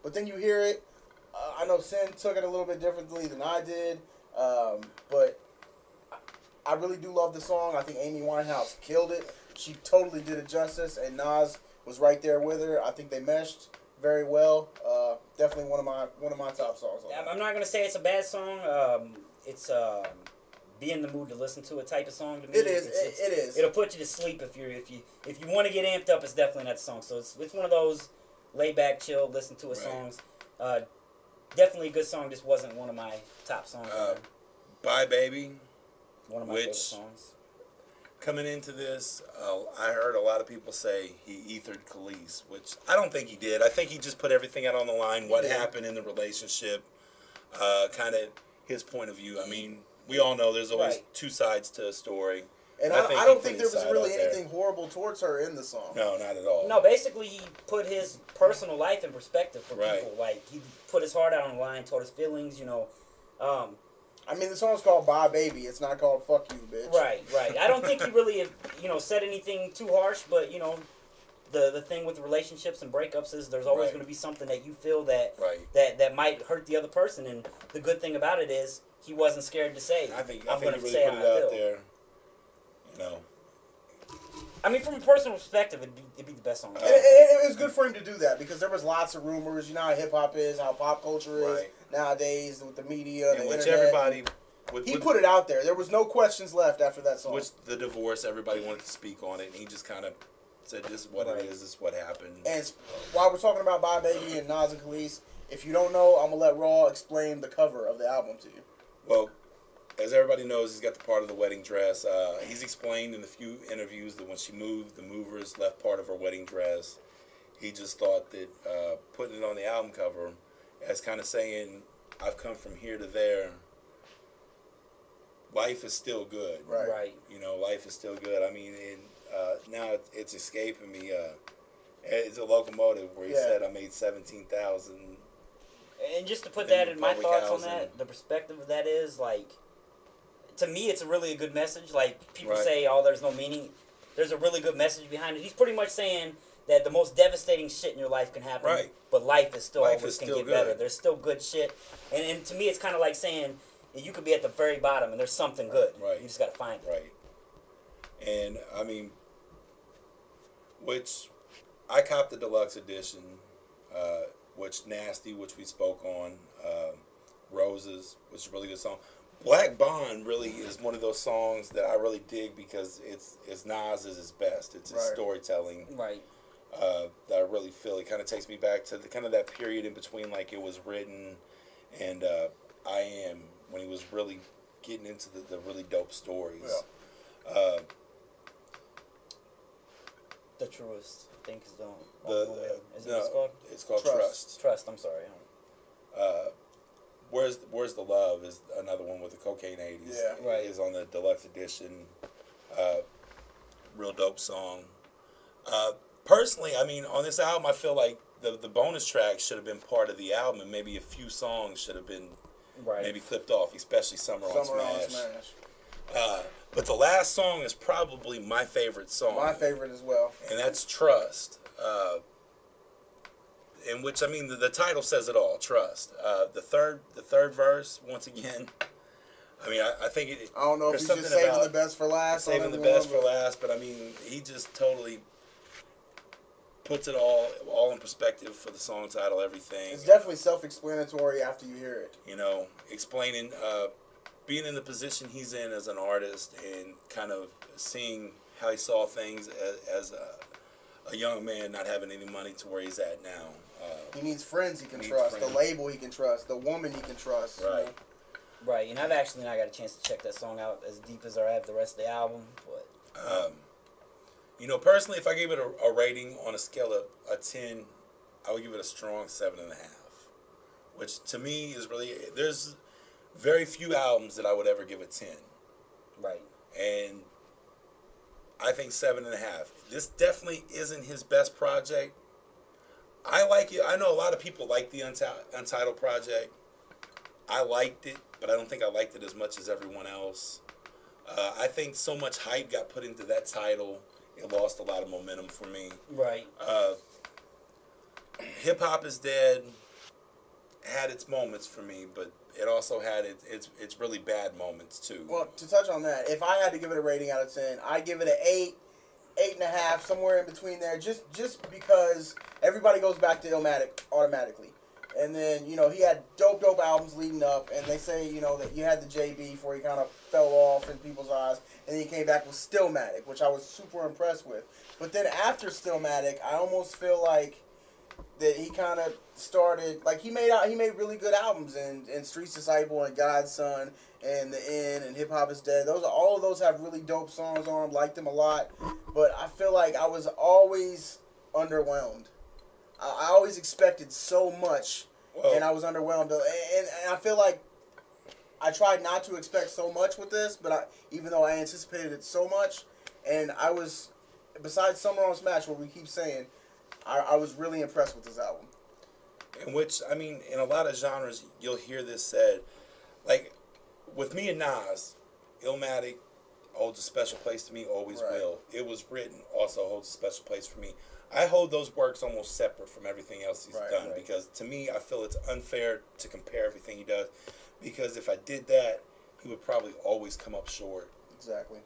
But then you hear it. I know Sin took it a little bit differently than I did, but I really do love the song. I think Amy Winehouse killed it. She totally did it justice, and Nas was right there with her. I think they meshed very well. Definitely one of my top songs. I'm not gonna say it's a bad song. It's be in the mood to listen to a type of song to me. It is. It'll put you to sleep if you want to get amped up. It's definitely not the song. So it's one of those lay back, chill, listen to it songs. Definitely a good song. Just wasn't one of my top songs. Bye Baby. One of my favorite songs. Coming into this, I heard a lot of people say he ethered Khalees, which I don't think he did. I think he just put everything out on the line, what happened in the relationship, kind of his point of view. I mean, we all know there's always two sides to a story. And I don't think there was really anything horrible towards her in the song. No, not at all. No, basically he put his personal life in perspective for people. Like, he put his heart out on the line, told his feelings, you know. I mean, the song's called Bye Baby. It's not called Fuck You, bitch. Right. I don't think he really, said anything too harsh, but, the thing with relationships and breakups is there's always going to be something that you feel that might hurt the other person, and the good thing about it is he wasn't scared to say, I think I'm going to really say put how it I out feel. there. No. I mean, from a personal perspective, it'd be the best song. It was good for him to do that because there was lots of rumors. You know how hip hop is, how pop culture is nowadays with the media, the which internet. everybody. He put it out there. There was no questions left after that song. Which the divorce, everybody wanted to speak on it, and he just kind of said, "This is what it is. This is what happened." And while we're talking about Bye Baby and Nas and Khalees, if you don't know, I'm gonna let Raw explain the cover of the album to you. Well, as everybody knows, he's got the part of the wedding dress. He's explained in a few interviews that when she moved, the movers left part of her wedding dress. He just thought that putting it on the album cover as kind of saying, I've come from here to there. Life is still good. Right. You know, life is still good. I mean, now it's escaping me. It's a locomotive where he said, I made 17,000. And just to put that in my thoughts on that, the perspective of that is, like, to me, it's a good message. Like, people say, oh, there's no meaning. There's a really good message behind it. He's pretty much saying that the most devastating shit in your life can happen, but life is still always can get better. There's still good shit. And to me, it's kind of like saying you could be at the very bottom and there's something good. You just got to find it. And, I mean, which I copped the deluxe edition, which Nasty, which we spoke on, Roses, which is a really good song. Black Bond really is one of those songs that I really dig because it's Nas is his best. It's his storytelling. That I really feel. It kind of takes me back to the kind of that period in between, like it was written and I Am, when he was really getting into the really dope stories. The Truest, I think is it's called? It's called Trust. Trust, I'm sorry. Where's the Love is another one with the Cocaine 80s. Is on the deluxe edition. Real dope song. Personally, I mean, on this album, I feel like the bonus tracks should have been part of the album, and maybe a few songs should have been maybe clipped off, especially Summer on Smash. But the last song is probably my favorite song. My favorite as well. And that's Trust. In which, I mean, the title says it all, Trust. The third verse, once again, I mean, I think it... I don't know if he's just saving the best for last. Saving the best for last, but I mean, he just totally puts it all in perspective for the song title, everything. It's definitely self-explanatory after you hear it. You know, explaining, being in the position he's in as an artist and kind of seeing how he saw things as a young man not having any money to where he's at now. He needs friends he can trust, the label he can trust, the woman he can trust. Right, and I've actually not got a chance to check that song out as deep as I have the rest of the album. But you know, personally, if I gave it a rating on a scale of a 10, I would give it a strong 7.5. Which to me is really, there's very few albums that I would ever give a 10. And I think 7.5. This definitely isn't his best project. I like it. I know a lot of people like the Untitled project. I liked it, but I don't think I liked it as much as everyone else. I think so much hype got put into that title, it lost a lot of momentum for me. Hip Hop is Dead. had its moments for me, but it also had its really bad moments too. Well, to touch on that, if I had to give it a rating out of 10, I'd give it an 8, 8.5, somewhere in between there, just because everybody goes back to Illmatic automatically. And then, you know, he had dope albums leading up, and they say, you know, that you had the JB before he kind of fell off in people's eyes, and then he came back with Stillmatic, which I was super impressed with. But then after Stillmatic, I almost feel like that he kind of started, like, he made really good albums, and Streets Disciple and God's Son and The End and Hip Hop Is Dead. All of those have really dope songs on them, liked them a lot, but I feel like I was always underwhelmed. I always expected so much, and I was underwhelmed. And I feel like I tried not to expect so much with this, but even though I anticipated it so much, and I was, besides Summer on Smash, what we keep saying, I was really impressed with this album. In which, I mean, in a lot of genres, you'll hear this said. Like, with me and Nas, Illmatic holds a special place to me, always will. It Was Written also holds a special place for me. I hold those works almost separate from everything else he's done because to me, I feel it's unfair to compare everything he does because if I did that, he would probably always come up short. Exactly.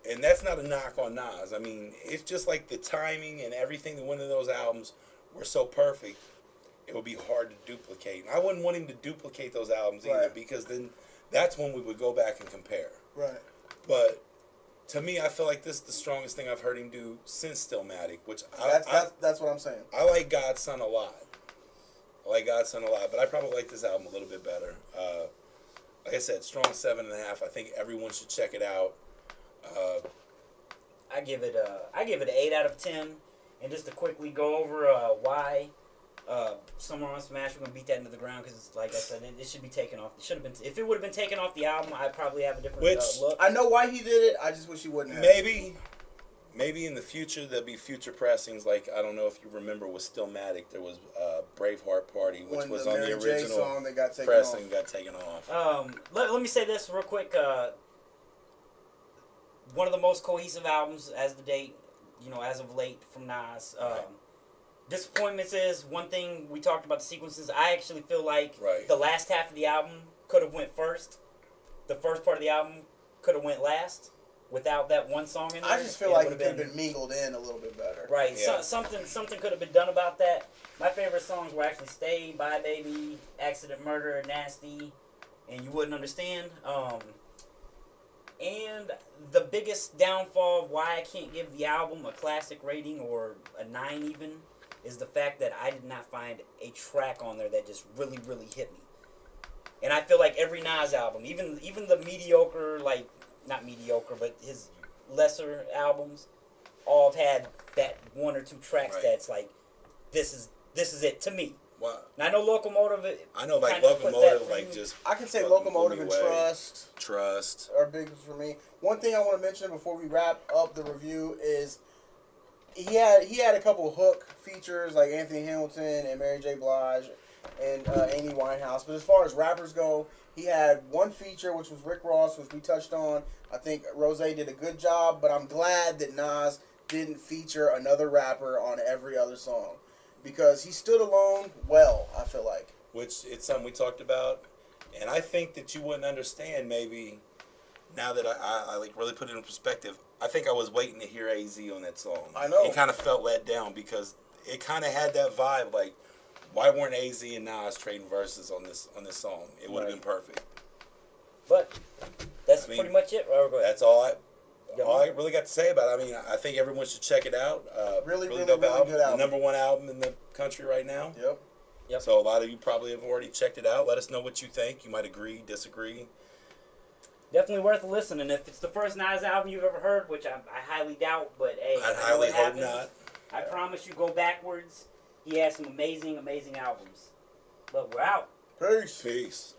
And that's not a knock on Nas. I mean, it's just like the timing and everything that went into those albums were so perfect, it would be hard to duplicate. And I wouldn't want him to duplicate those albums either because then that's when we would go back and compare. Right. But to me, I feel like this is the strongest thing I've heard him do since Stillmatic, which that's what I'm saying. I like God's Son a lot. But I probably like this album a little bit better. Like I said, strong 7.5. I think everyone should check it out. I give it an 8 out of 10. And just to quickly go over why Summer on Smash, we're gonna beat that into the ground because, like I said, it should be taken off. It should have been. If it would have been taken off the album, I'd probably have a different look. I know why he did it. I just wish he wouldn't have. Maybe in the future there'll be future pressings. Like I don't know if you remember with Stillmatic, there was Braveheart Party, which was on the original song that got taken pressing, off. got taken off. Let me say this real quick. One of the most cohesive albums as the date, you know, as of late from Nas. Disappointments is one thing we talked about the sequences. I actually feel like the last half of the album could have went first. The first part of the album could have went last without that one song in there. I just feel like it could have been mingled in a little bit better. Right. Yeah. Something could have been done about that. My favorite songs were actually Stay, Bye Baby, Accident Murder, Nasty, and You Wouldn't Understand. And the biggest downfall of why I can't give the album a classic rating or a 9 even is the fact that I did not find a track on there that just really, really hit me. And I feel like every Nas album, even the mediocre, like, not mediocre, but his lesser albums, all have had that 1 or 2 tracks that's like, this is it to me. Wow. Now I know Locomotive. I know, like Locomotive, like just. I can say Locomotive and Trust are big for me. One thing I want to mention before we wrap up the review is he had a couple hook features like Anthony Hamilton and Mary J. Blige and Amy Winehouse. But as far as rappers go, he had one feature which was Rick Ross, which we touched on. I think Rose did a good job, but I'm glad that Nas didn't feature another rapper on every other song. Because he stood alone well, I feel like. Which it's something we talked about. And I think that you wouldn't understand maybe, now that I like really put it in perspective, I think I was waiting to hear AZ on that song. I know. It kind of felt let down because it kind of had that vibe like, why weren't AZ and Nas trading verses on this song? It would have been perfect. But that's pretty much it. That's all I really got to say about it. I mean, I think everyone should check it out. Really dope album. Good album. The #1 album in the country right now. Yep. So a lot of you probably have already checked it out. Let us know what you think. You might agree, disagree. Definitely worth a listen. And if it's the first Nas album you've ever heard, which I highly doubt, but hey, I highly hope not. I promise you, go backwards. He has some amazing, amazing albums. But we're out. Peace. Peace.